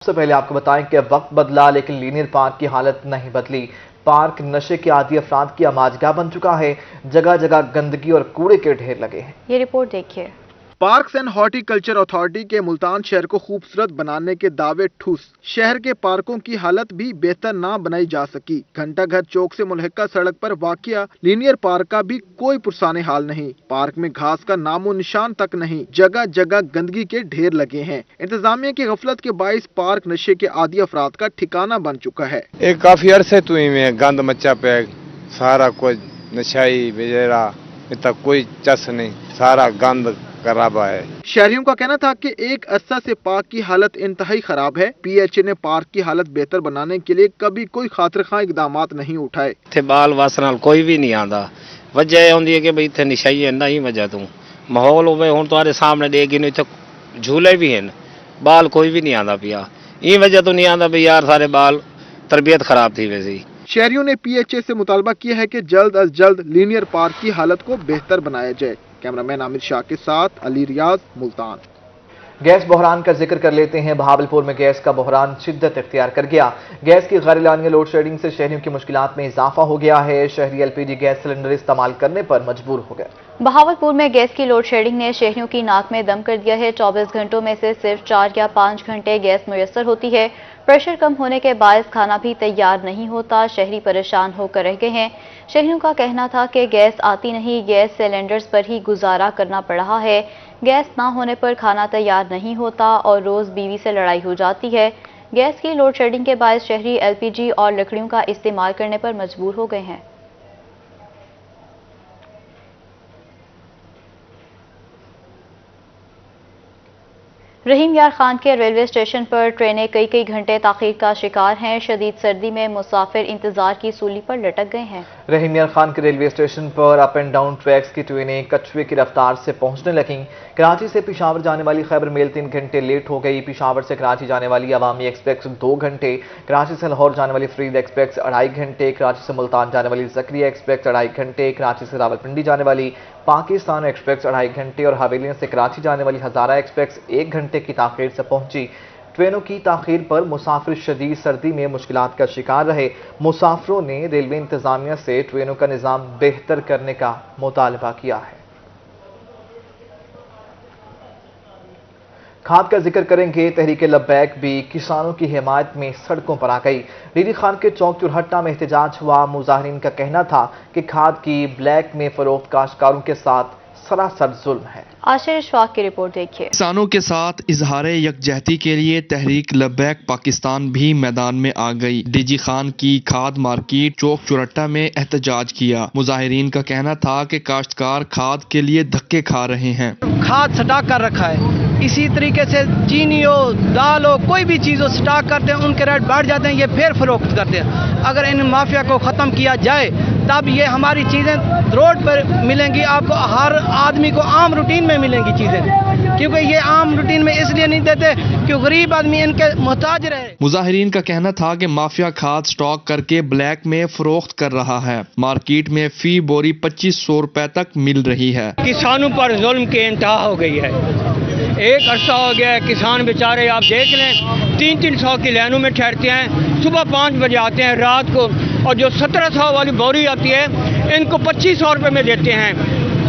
سب سے پہلے آپ کو بتائیں کہ وقت بدلا لیکن لینئر پارک کی حالت نہیں بدلی۔ پارک نشے کے عادی افراد کی آماجگاہ بن چکا ہے، جگہ جگہ گندگی اور کوڑے کے ڈھیر لگے ہیں۔ یہ رپورٹ دیکھیے۔ Parks and horti culture authority کے ملتان شہر کو خوبصورت بنانے کے دعوے ٹھوس، شہر کے پارکوں کی حالت بھی بہتر نہ بنائی جا سکی۔ گھنٹہ گھر چوک سے ملحقہ سڑک پر واقع لینئر پارک کا بھی کوئی پرسان حال نہیں۔ پارک میں گھاس کا نام و نشان تک نہیں، جگہ جگہ گندگی کے ڈھیر لگے ہیں۔ انتظامیہ کی غفلت کے باعث پارک نشے کے عادی افراد کا ٹھکانہ بن چکا ہے۔ ایک کافی عرصے تو میں گند مچا پہ، سارا کوئی نشائی وغیرہ تک کوئی چس نہیں، سارا گند خراب ہے۔ شہریوں کا کہنا تھا کہ ایک عرصہ سے پارک کی حالت انتہائی خراب ہے۔ پی ایچ اے نے پارک کی حالت بہتر بنانے کے لیے کبھی کوئی خاطر خواہ اقدامات نہیں اٹھائے۔ اتنے بال واس نال کوئی بھی نہیں آتا، وجہ یہ ہوتی ہے کہ بھائی اتنے نشائی ہے، نہیں وجہ تو ماحول ہوئے ہوں تمہارے سامنے دے گی، نہیں اتنے جھولے بھی ہیں، بال کوئی بھی نہیں آتا پیا، یہ وجہ تو نہیں آتا بھائی یار سارے بال تربیت خراب تھی ویسے ہی۔ شہریوں نے پی ایچ اے سے مطالبہ کیا ہے کہ جلد از جلد لینئر پارک کی حالت کو بہتر بنایا جائے۔ کیمرہ مین عامر شاہ کے ساتھ علی ریاض، ملتان۔ گیس بحران کا ذکر کر لیتے ہیں۔ بہاولپور میں گیس کا بحران شدت اختیار کر گیا۔ گیس کی غیر اعلانیہ لوڈ شیڈنگ سے شہریوں کی مشکلات میں اضافہ ہو گیا ہے۔ شہری L P G gas cylinder استعمال کرنے پر مجبور ہو گئے۔ بہاولپور میں گیس کی لوڈ شیڈنگ نے شہریوں کی ناک میں دم کر دیا ہے۔ 24 گھنٹوں میں سے صرف 4 یا 5 گھنٹے گیس میسر ہوتی ہے۔ پریشر کم ہونے کے باعث کھانا بھی تیار نہیں ہوتا۔ شہری پریشان ہو کر رہ گئے ہیں۔ شہریوں کا کہنا تھا کہ گیس آتی نہیں، گیس سلنڈرز پر ہی گزارا کرنا پڑ رہا ہے۔ گیس نہ ہونے پر کھانا تیار نہیں ہوتا اور روز بیوی سے لڑائی ہو جاتی ہے۔ گیس کی لوڈ شیڈنگ کے باعث شہری ایل پی جی اور لکڑیوں کا استعمال کرنے پر مجبور ہو گئے ہیں۔ رحیم یار خان کے ریلوے اسٹیشن پر ٹرینیں کئی گھنٹے تاخیر کا شکار ہیں۔ شدید سردی میں مسافر انتظار کی سولی پر لٹک گئے ہیں۔ رحیم یار خان کے ریلوے اسٹیشن پر اپ اینڈ ڈاؤن ٹریکس کی ٹرینیں کچھوے کی رفتار سے پہنچنے لگیں۔ کراچی سے پشاور جانے والی خیبر میل 3 گھنٹے لیٹ ہو گئی۔ پشاور سے کراچی جانے والی عوامی ایکسپریس 2 گھنٹے، کراچی سے لاہور جانے والی فرید ایکسپریس 2.5 گھنٹے، کراچی سے ملتان جانے والی زکریہ ایکسپریس 2.5 گھنٹے، کراچی سے راولپنڈی جانے والی پاکستان ایکسپریس 2.5 گھنٹے اور حویلیوں سے کراچی جانے والی ہزارہ ایکسپریس 1 گھنٹے کی تاخیر سے پہنچی۔ ٹرینوں کی تاخیر پر مسافر شدید سردی میں مشکلات کا شکار رہے۔ مسافروں نے ریلوے انتظامیہ سے ٹرینوں کا نظام بہتر کرنے کا مطالبہ کیا ہے۔ کھاد کا ذکر کریں گے۔ تحریک لبیک بھی کسانوں کی حمایت میں سڑکوں پر آ گئی۔ ڈیری خان کے چوک چورہٹہ میں احتجاج ہوا۔ مظاہرین کا کہنا تھا کہ کھاد کی بلیک میں فروخت کاشتکاروں کے ساتھ سراسر ظلم ہے۔ آشر اشفاق کی رپورٹ دیکھیے۔ کسانوں کے ساتھ اظہار یکجہتی کے لیے تحریک لبیک پاکستان بھی میدان میں آ گئی۔ ڈی جی خان کی کھاد مارکیٹ چوک چورہٹہ میں احتجاج کیا۔ مظاہرین کا کہنا تھا کہ کاشتکار کھاد کے لیے دھکے کھا رہے ہیں۔ کھاد سٹاک کر رکھا ہے، اسی طریقے سے چینی ہو، دال ہو، کوئی بھی چیز ہو سٹاک کرتے ہیں، ان کے ریٹ بڑھ جاتے ہیں، یہ پھر فروخت کرتے ہیں۔ اگر ان مافیا کو ختم کیا جائے تب یہ ہماری چیزیں روڈ پر ملیں گی، آپ کو ہر آدمی کو عام روٹین میں ملیں گی چیزیں، کیونکہ یہ عام روٹین میں اس لیے نہیں دیتے کہ غریب آدمی ان کے محتاج رہے۔ مظاہرین کا کہنا تھا کہ مافیا کھاد سٹاک کر کے بلیک میں فروخت کر رہا ہے۔ مارکیٹ میں فی بوری 2500 روپے تک مل رہی ہے۔ کسانوں پر ظلم کی انتہا ہو گئی ہے۔ ایک عرصہ ہو گیا ہے، کسان بیچارے آپ دیکھ لیں 300 کی لائنوں میں ٹھہرتے ہیں، صبح 5 بجے آتے ہیں رات کو، اور جو 1700 والی بوری آتی ہے ان کو 2500 روپے میں دیتے ہیں۔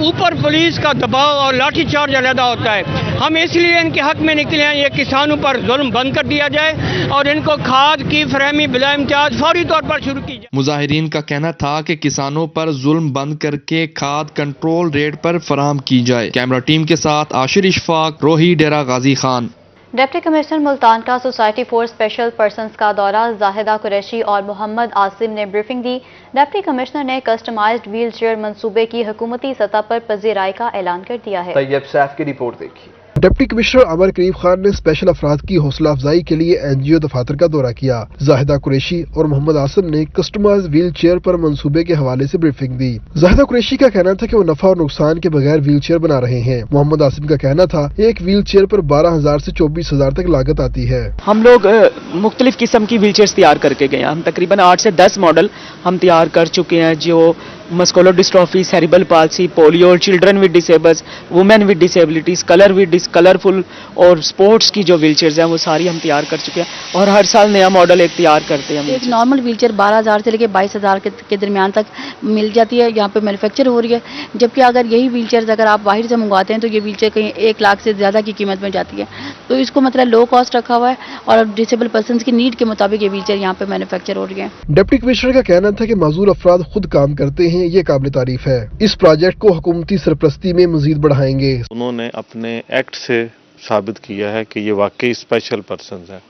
اوپر پولیس کا دباؤ اور لاٹھی چارج علیحدہ ہوتا ہے۔ ہم اس لیے ان کے حق میں نکلے ہیں، یہ کسانوں پر ظلم بند کر دیا جائے اور ان کو کھاد کی فراہمی بلا امتیاز فوری طور پر شروع کی جائے۔ مظاہرین کا کہنا تھا کہ کسانوں پر ظلم بند کر کے کھاد کنٹرول ریٹ پر فراہم کی جائے۔ کیمرہ ٹیم کے ساتھ آشر اشفاق، روہی، ڈیرہ غازی خان۔ ڈپٹی کمشنر ملتان کا سوسائٹی فور اسپیشل پرسنز کا دورہ۔ زاہدہ قریشی اور محمد عاصم نے بریفنگ دی۔ ڈپٹی کمشنر نے کسٹمائزڈ ویل چیئر منصوبے کی حکومتی سطح پر پذیرائی کا اعلان کر دیا ہے۔ طیب سیف کی رپورٹ دیکھیے۔ ڈپٹی کمشنر عمر قریب خان نے اسپیشل افراد کی حوصلہ افزائی کے لیے این جی او دفاتر کا دورہ کیا۔ زاہدہ قریشی اور محمد عاصم نے کسٹمائز ویل چیئر پر منصوبے کے حوالے سے بریفنگ دی۔ زاہدہ قریشی کا کہنا تھا کہ وہ نفع اور نقصان کے بغیر ویل چیئر بنا رہے ہیں۔ محمد عاصم کا کہنا تھا ایک ویل چیئر پر 12,000 سے 24,000 تک لاگت آتی ہے۔ ہم لوگ مختلف قسم کی ویل چیئرز تیار کر کے گئے ہیں۔ ہم تقریباً 8 سے 10 ماڈل ہم تیار کر چکے ہیں جو muscular dystrophy, cerebral palsy, polio, children with disables, women with disabilities, colorful और स्पोर्ट्स की जो व्हीलचेयर्स हैं वो सारी हम तैयार कर चुके हैं और हर साल नया मॉडल एक तैयार करते हैं हम। एक नॉर्मल व्हीलचेयर 12,000 से लेकर 22,000 के दरमियान तक मिल जाती है, यहाँ पे मैन्युफैक्चर हो रही है। जबकि अगर यही व्हीलचेयर अगर आप बाहर से मंगवाते हैं तो ये व्हीलचेयर कहीं 1 लाख से ज़्यादा की कीमत में जाती है। तो इसको मतलब लो कॉस्ट रखा हुआ है और डिसेबल पर्सनस की नीड के मुताबिक ये व्हीलचेयर यहाँ पे मैन्युफैक्चर हो रही है। डिप्टी कमिश्नर का कहना था कि माजूर अफराद खुद काम करते हैं, ये काबिल तारीफ है। इस प्रोजेक्ट को हुकूमती सरपरस्ती में मजीद बढ़ाएंगे। उन्होंने अपने एक्ट से साबित किया है कि ये वाकई स्पेशल पर्सन है।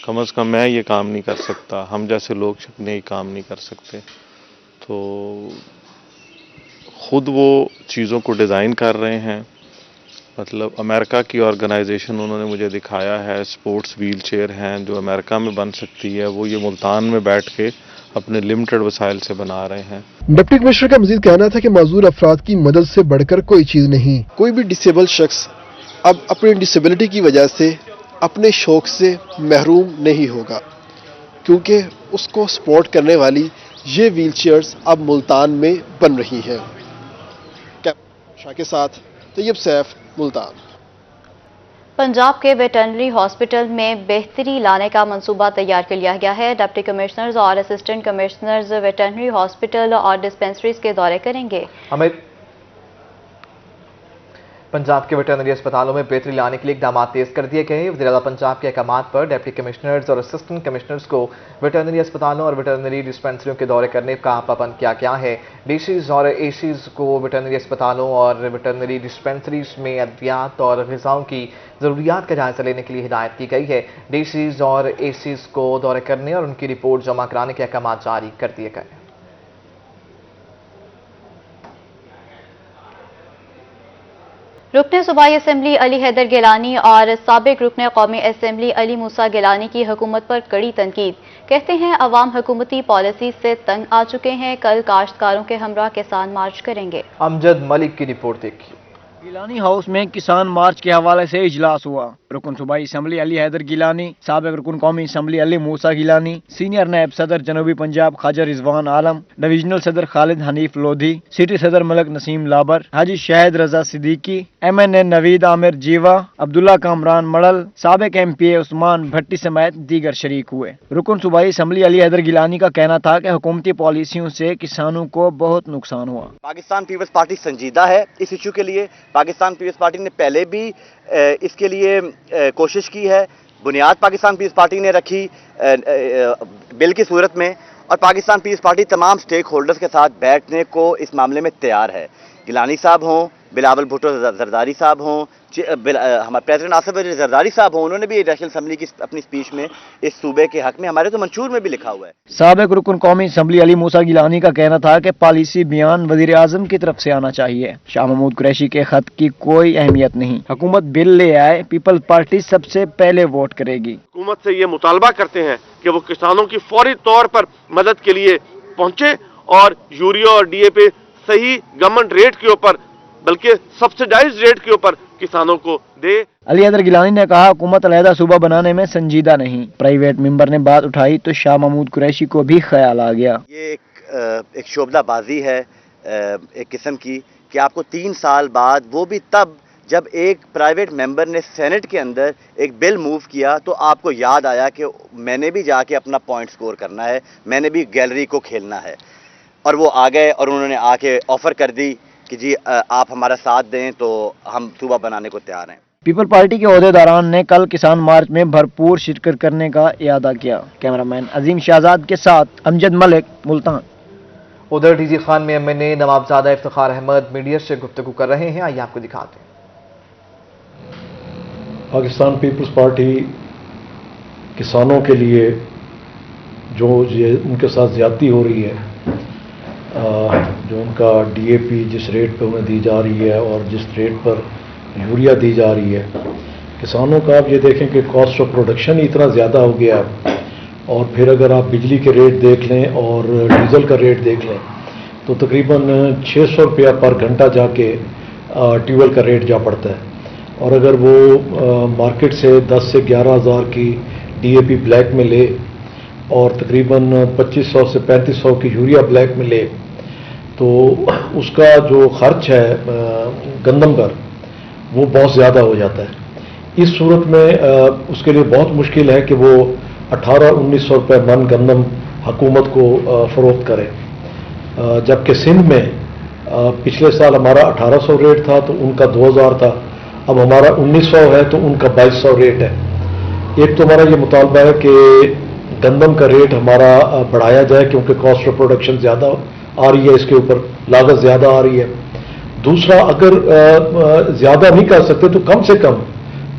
कम से कम मैं ये काम नहीं कर सकता, हम जैसे लोग ये काम नहीं कर सकते। तो खुद वो चीज़ों को डिज़ाइन कर रहे हैं। मतलब अमेरिका की ऑर्गेनाइजेशन उन्होंने मुझे दिखाया है, स्पोर्ट्स व्हील चेयर हैं जो अमेरिका में बन सकती है, वो ये मुल्तान में बैठ के अपने लिमिटेड वसाइल से बना रहे हैं। डिप्टी कमिश्नर का मजीद कहना था कि माजूर अफराद की मदद से बढ़कर कोई चीज़ नहीं। कोई भी डिसेबल शख्स अब अपनी डिसेबिलिटी की वजह से अपने शौक से महरूम नहीं होगा, क्योंकि उसको सपोर्ट करने वाली ये व्हील चेयर्स अब मुल्तान में बन रही हैं। शाह के साथ तैयब सैफ, मुल्तान। पंजाब के वेटरनरी हॉस्पिटल में बेहतरी लाने का मंसूबा तैयार कर लिया गया है। डिप्टी कमिश्नर्स और असिस्टेंट कमिश्नर्स वेटरनरी हॉस्पिटल और डिस्पेंसरीज के दौरे करेंगे। पंजाब के वेटरनरी अस्पतालों में बेहतरी लाने के लिए इकदाम तेज कर दिए गए। वज़ीर आला पंजाब के अहकामात पर डिप्टी कमिश्नर्स और असिस्टेंट कमिश्नर्स को वेटरनरी अस्पतालों और वेटरनरी डिस्पेंसरियों के दौरे करने का पाबंद किया गया है। डीसीज और एसीज को वेटरनरी अस्पतालों और वेटरनरी डिस्पेंसरीज में अद्वियात और ग़िज़ाओं की ज़रूरियात का जायज़ा लेने के लिए हिदायत की गई है। डीसीज और एसीज को दौरे करने और उनकी रिपोर्ट जमा कराने के अहकाम जारी कर दिए गए। रुकने सूबाई असम्बली अली हैदर गिलानी और साबिक रुकने कौमी असम्बली अली मूसा गिलानी की हुकूमत पर कड़ी तनकीद। कहते हैं अवाम हुकूमती पॉलिसी से तंग आ चुके हैं, कल काश्तकारों के हमरा किसान मार्च करेंगे। अमजद मलिक की रिपोर्ट देखिए। गिलानी हाउस में किसान मार्च के हवाले से इजलास हुआ। रुकन सूबाई असम्बली अली हैदर गिलानी, साबिक रुकन कौमी असम्बली अली मूसा गिलानी, सीनियर नायब सदर जनूबी पंजाब ख्वाजा रिजवान आलम, डिविजनल सदर खालिद हनीफ लोधी, सिटी सदर मलक नसीम लाबर, हाजी शाहिद रजा सिद्दीकी, MNA नवीद आमिर जीवा, अब्दुल्ला कामरान मड़ल, साबिक MPA उस्मान भट्टी समेत दीगर शरीक हुए। रुकन सूबाई असम्बली अली हैदर गिलानी का कहना था कि हुकूमती पॉलिसियों से किसानों को बहुत नुकसान हुआ। पाकिस्तान पीपल्स पार्टी संजीदा है इस इशू के लिए। पाकिस्तान पीपल्स पार्टी ने पहले भी इसके लिए कोशिश की है। बुनियाद पाकिस्तान पीपल्स पार्टी ने रखी बिल की सूरत में, और पाकिस्तान पीपल्स पार्टी तमाम स्टेक होल्डर्स के साथ बैठने को इस मामले में तैयार है। गिलानी साहब हों, बिलावल भुट्टो जरदारी साहब हों, हमारे प्रेसिडेंट आसिफ अली जरदारी साहब हों, उन्होंने भी नेशनल असम्बली की अपनी स्पीच में इस सूबे के हक में, हमारे तो मंशूर में भी लिखा हुआ है। साबिक रुकन कौमी असम्बली अली मूसा गिलानी का कहना था कि पॉलिसी बयान वजीर आजम की तरफ से आना चाहिए। शाह महमूद कुरैशी के खत की कोई अहमियत नहीं। हुकूमत बिल ले आए, पीपल्स पार्टी सबसे पहले वोट करेगी। हुकूमत से ये मुतालबा करते हैं कि वो किसानों की फौरी तौर पर मदद के लिए पहुंचे और यूरिया और DAP सही गवर्नमेंट रेट के ऊपर, बल्कि सब्सिडाइज्ड रेट के ऊपर किसानों को दे। अली हैदर गिलानी ने कहा हुकूमत अलहदा सूबा बनाने में संजीदा नहीं। प्राइवेट मेंबर ने बात उठाई तो शाह महमूद कुरैशी को भी ख्याल आ गया। ये एक शोबदाबाजी है एक किस्म की कि आपको 3 साल बाद, वो भी तब जब एक प्राइवेट मेंबर ने सेनेट के अंदर एक बिल मूव किया, तो आपको याद आया कि मैंने भी जाके अपना पॉइंट स्कोर करना है, मैंने भी गैलरी को खेलना है। और वो आ गए और उन्होंने आके ऑफर कर दी कि जी आप हमारा साथ दें तो हम सूबा बनाने को तैयार हैं। पीपल पार्टी के ओहदेदारान ने कल किसान मार्च में भरपूर शिरकत करने का इरादा किया। कैमरामैन अजीम शहजाद के साथ अमजद मलिक, मुल्तान। उधर डीजी खान में MNA नवाबजादा इफ्तिखार अहमद मीडिया से गुफ्तगू कर रहे हैं, आइए आपको दिखाते हैं। पाकिस्तान पीपल्स पार्टी किसानों के लिए जो ये उनके साथ ज्यादती हो रही है, जो उनका DAP जिस रेट पे उन्हें दी जा रही है और जिस रेट पर यूरिया दी जा रही है, किसानों का आप ये देखें कि कॉस्ट ऑफ प्रोडक्शन ही इतना ज़्यादा हो गया है। और फिर अगर आप बिजली के रेट देख लें और डीजल का रेट देख लें तो तकरीबन 600 रुपया पर घंटा जाके ट्यूबवेल का रेट जा पड़ता है। और अगर वो मार्केट से 10 से 11 हज़ार की DAP ब्लैक में ले और तकरीबन 2500 से 3500 की यूरिया ब्लैक में ले, तो उसका जो खर्च है गंदम का वो बहुत ज़्यादा हो जाता है। इस सूरत में उसके लिए बहुत मुश्किल है कि वो 1800-1900 रुपये मन गंदम हुकूमत को फ़रोख्त करे, जबकि सिंध में पिछले साल हमारा 1800 रेट था तो उनका 2000 था, अब हमारा 1900 है तो उनका 2200 रेट है। एक तो हमारा ये मुतालबा है कि गंदम का रेट हमारा बढ़ाया जाए क्योंकि कॉस्ट ऑफ प्रोडक्शन ज़्यादा आ रही है, इसके ऊपर लागत ज़्यादा आ रही है। दूसरा, अगर ज़्यादा नहीं कर सकते तो कम से कम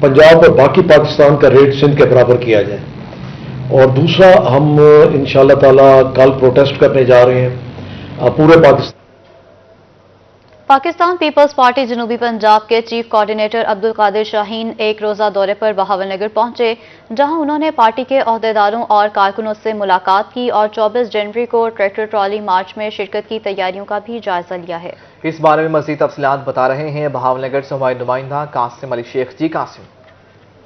पंजाब और बाकी पाकिस्तान का रेट सिंध के बराबर किया जाए। और दूसरा, हम इंशाअल्लाह ताला कल प्रोटेस्ट करने जा रहे हैं पूरे पाकिस्तान पीपल्स पार्टी जनूबी पंजाब के चीफ कोऑर्डिनेटर अब्दुल कादिर शाहीन एक रोज़ा दौरे पर बहावलनगर पहुंचे, जहां उन्होंने पार्टी के अहदेदारों और कारकुनों से मुलाकात की और 24 जनवरी को ट्रैक्टर ट्रॉली मार्च में शिरकत की तैयारियों का भी जायजा लिया है। इस बारे में मज़ीद तफसीलात बता रहे हैं बहावलनगर से हमारे नुमाइंदा कासिम अली शेख। जी कासिम।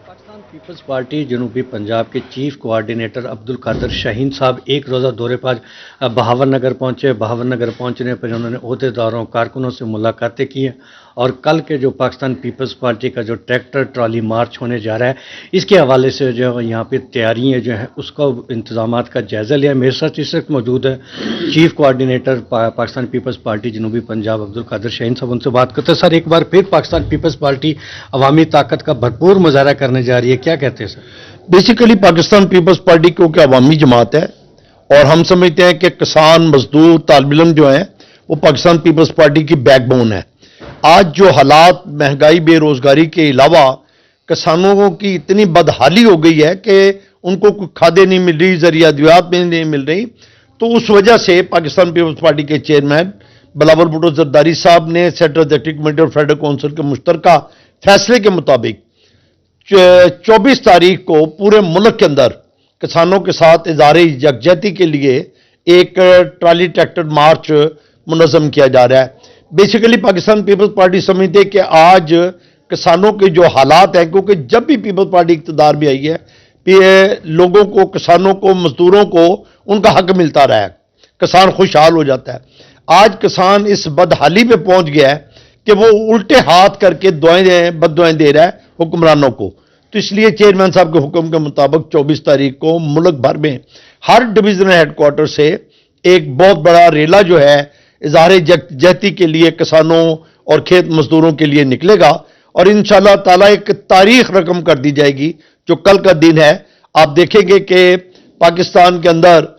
पाकिस्तान पीपल्स पार्टी जनूबी पंजाब के चीफ कोऑर्डिनेटर अब्दुल कादिर शाहीन साहब एक रोज़ा दौरे पर बहावलनगर पहुंचे। बहावलनगर पहुंचने पर उन्होंने अहदेदारों कारकुनों से मुलाकातें की हैं और कल के जो पाकिस्तान पीपल्स पार्टी का जो ट्रैक्टर ट्रॉली मार्च होने जा रहा है, इसके हवाले से जो यहाँ पे तैयारियाँ जो हैं उसका इंतजामात का जायज़ा लिया। मेरे साथ इस वक्त मौजूद है chief coordinator Pakistan peoples Party जनूबी पंजाब अब्दुल कादिर शाहीन साहब, उनसे बात करते हैं। सर, एक बार फिर पाकिस्तान पीपल्स पार्टी अवामी ताकत का भरपूर मुजाहरा करने जा रही है, क्या कहते हैं sir? Basically Pakistan peoples Party क्योंकि अवामी जमात है और हम समझते हैं कि किसान, मजदूर, तालिब इल्म जो हैं वो पाकिस्तान पीपल्स पार्टी की बैकबोन है। आज जो हालात महंगाई, बेरोजगारी के अलावा किसानों की इतनी बदहाली हो गई है कि उनको कोई खादें नहीं मिल रही, ज़रिया अद्वियात में नहीं मिल रही, तो उस वजह से पाकिस्तान पीपल्स पार्टी के चेयरमैन बिलावल भुट्टो जरदारी साहब ने सेंट्रल एग्जीक्यूटिव कमेटी और फेडरल काउंसिल के मुश्तरका फैसले के मुताबिक 24 तारीख को पूरे मुल्क के अंदर किसानों के साथ इज़हार यकजहती के लिए एक ट्राली ट्रैक्टर मार्च मुनज़्ज़म किया जा रहा है। बेसिकली पाकिस्तान पीपल्स पार्टी समझते कि आज किसानों के जो हालात हैं, क्योंकि जब भी पीपल्स पार्टी इक़्तिदार में आई है, लोगों को, किसानों को, मजदूरों को उनका हक मिलता रहा है, किसान खुशहाल हो जाता है। आज किसान इस बदहाली पे पहुंच गया है कि वो उल्टे हाथ करके बददुआएं दे रहा है हुक्मरानों को। तो इसलिए चेयरमैन साहब के हुक्म के मुताबिक 24 तारीख को मुल्क भर में हर डिवीजनल हेडक्वार्टर से एक बहुत बड़ा रेला जो है इज़हार यकजहती के लिए किसानों और खेत मजदूरों के लिए निकलेगा और इंशाअल्लाह ताला एक तारीख रकम कर दी जाएगी जो कल का दिन है। आप देखेंगे कि पाकिस्तान के अंदर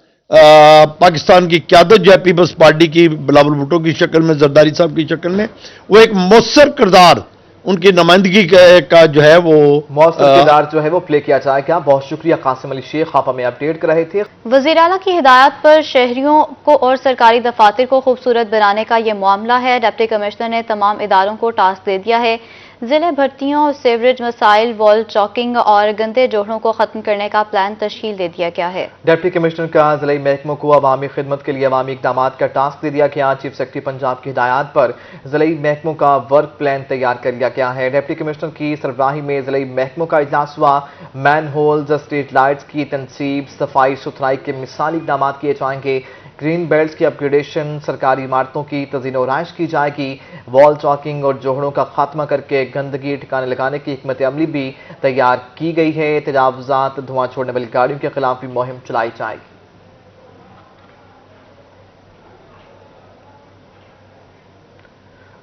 पाकिस्तान की क़यादत जो है पीपल्स पार्टी की, बिलावल भुट्टो की शक्ल में, जरदारी साहब की शक्ल में, वो एक मौसर किरदार, उनकी नुमाइंदगी का जो है वो मौसर किरदार जो है वो प्ले किया जाएगा। बहुत शुक्रिया कासिम अली शेख, आप हमें अपडेट कर रहे थे। वज़ीर आला की हिदायत पर शहरियों को और सरकारी दफातर को खूबसूरत बनाने का ये मामला है। डिप्टी कमिश्नर ने तमाम इदारों को टास्क दे दिया है। जिले भर्तियों, सीवरेज मसाइल, वॉल चॉकिंग और गंदे जोड़ों को खत्म करने का प्लान तश्कील दे दिया गया है। डिप्टी कमिश्नर का जिले महकमों को अवामी खिदमत के लिए अवामी इक़दाम का टास्क दे दिया गया। चीफ सेक्रेटरी पंजाब की हिदायत पर जिले महकमों का वर्क प्लान तैयार कर लिया गया है। डिप्टी कमिश्नर की सरबराही में जिले महकमों का इजलास हुआ। मैन होल्स, स्ट्रीट लाइट्स की तनसीब, सफाई सुथराई के मिसाली इक़दाम किए जाएंगे। ग्रीन बेल्ट्स की अपग्रेडेशन, सरकारी इमारतों की तज़ीन और आइश की जाएगी। वॉल चॉकिंग और जोहड़ों का खात्मा करके गंदगी ठिकाने लगाने की हिकमत अमली भी तैयार की गई है। तजावुज़ात, धुआं छोड़ने वाली गाड़ियों के खिलाफ भी मुहिम चलाई जाएगी।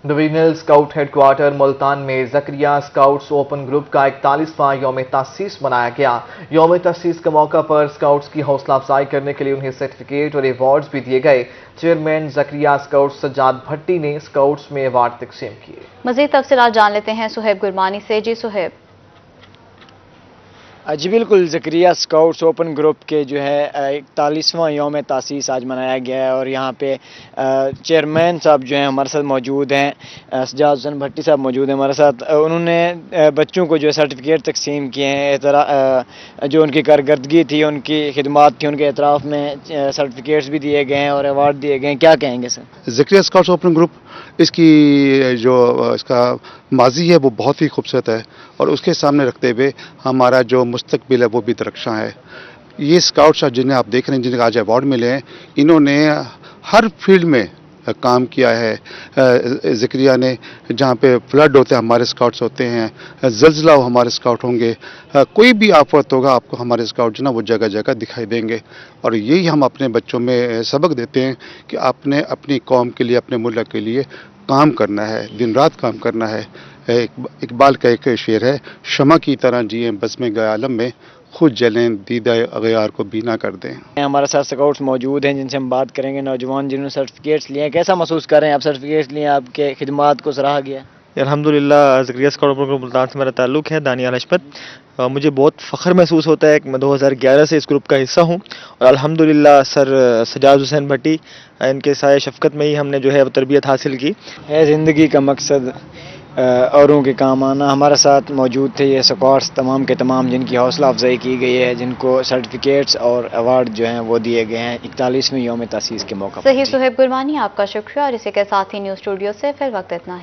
डिवीजनल स्काउट हेडक्वार्टर मुल्तान में ज़करिया स्काउट्स ओपन ग्रुप का 41वां यौम तसीस मनाया गया। यौम तसीस के मौका पर स्काउट्स की हौसला अफजाई करने के लिए उन्हें सर्टिफिकेट और अवार्ड्स भी दिए गए। चेयरमैन ज़करिया स्काउट्स सज्जाद भट्टी ने स्काउट्स में अवार्ड तकसीम किए। मज़ीद तफसीलात जान लेते हैं सुहेब गुरमानी से। जी सुहेब। जी बिल्कुल, ज़करिया स्काउट्स ओपन ग्रुप के जो है 41वां यौम तासीस आज मनाया गया है और यहाँ पे चेयरमैन साहब जो हैं हमारे साथ मौजूद हैं, सज्जाद हुसैन भट्टी साहब मौजूद हैं हमारे साथ। उन्होंने बच्चों को जो है सर्टिफिकेट तकसीम किए हैं, जो उनकी कारकर्दगी थी, उनकी खिदमात थी, उनके एतराफ़ में सर्टिफिकेट्स भी दिए गए हैं और अवार्ड दिए गए हैं। क्या कहेंगे sir? Zakaria scouts open group, इसकी जो इसका माजी है वो बहुत ही खूबसूरत है और उसके सामने रखते हुए हमारा जो मुस्तकबिल है वो भी दरख्शां है। ये स्काउट्स जिन्हें आप देख रहे हैं, जिन्हें आज अवार्ड मिले हैं, इन्होंने हर फील्ड में काम किया है। ज़िक्रिया ने जहाँ पे फ्लड होते हैं हमारे स्काउट्स होते हैं, ज़लज़ला हो हमारे स्काउट होंगे, कोई भी आफत होगा आपको हमारे स्काउट जो ना वो जगह जगह दिखाई देंगे। और यही हम अपने बच्चों में सबक देते हैं कि आपने अपनी कौम के लिए, अपने मुल्क के लिए काम करना है, दिन रात काम करना है। इकबाल का एक शेर है, शमा की तरह जिए बस में गए आलम में, खुद जलें दीदा अगयार को बीना कर दें। हमारे साथ स्काउट्स मौजूद हैं जिनसे हम बात करेंगे, नौजवान जिन्होंने सर्टिफिकेट्स लिए हैं। कैसा महसूस कर रहे हैं आप? सर्टिफिकेट्स लिए, आपके खिदमात को सराहा गया? अल्हम्दुलिल्लाह, ज़िक्रिया स्काउट ग्रुप मुल्तान से मेरा ताल्लुक़ है, दानियाल अशमत। मुझे बहुत फ़ख्र महसूस होता है कि मैं 2011 से इस ग्रुप का हिस्सा हूँ और अल्हम्दुलिल्लाह सर सजाद हुसैन भट्टी इनके साए शफ़क़त में ही हमने जो है तरबियत हासिल की है। ज़िंदगी का मकसद औरों के काम आना। हमारे साथ मौजूद थे ये स्क्वाड्स तमाम के तमाम जिनकी हौसला अफजाई की गई है, जिनको सर्टिफिकेट्स और अवार्ड जो हैं वो दिए गए हैं 41वें यौम तासीस के मौका पर। सही सुहेब गुरबानी, आपका शुक्रिया। और इसी के साथ ही न्यूज़ स्टूडियो से फिर वक्त इतना ही।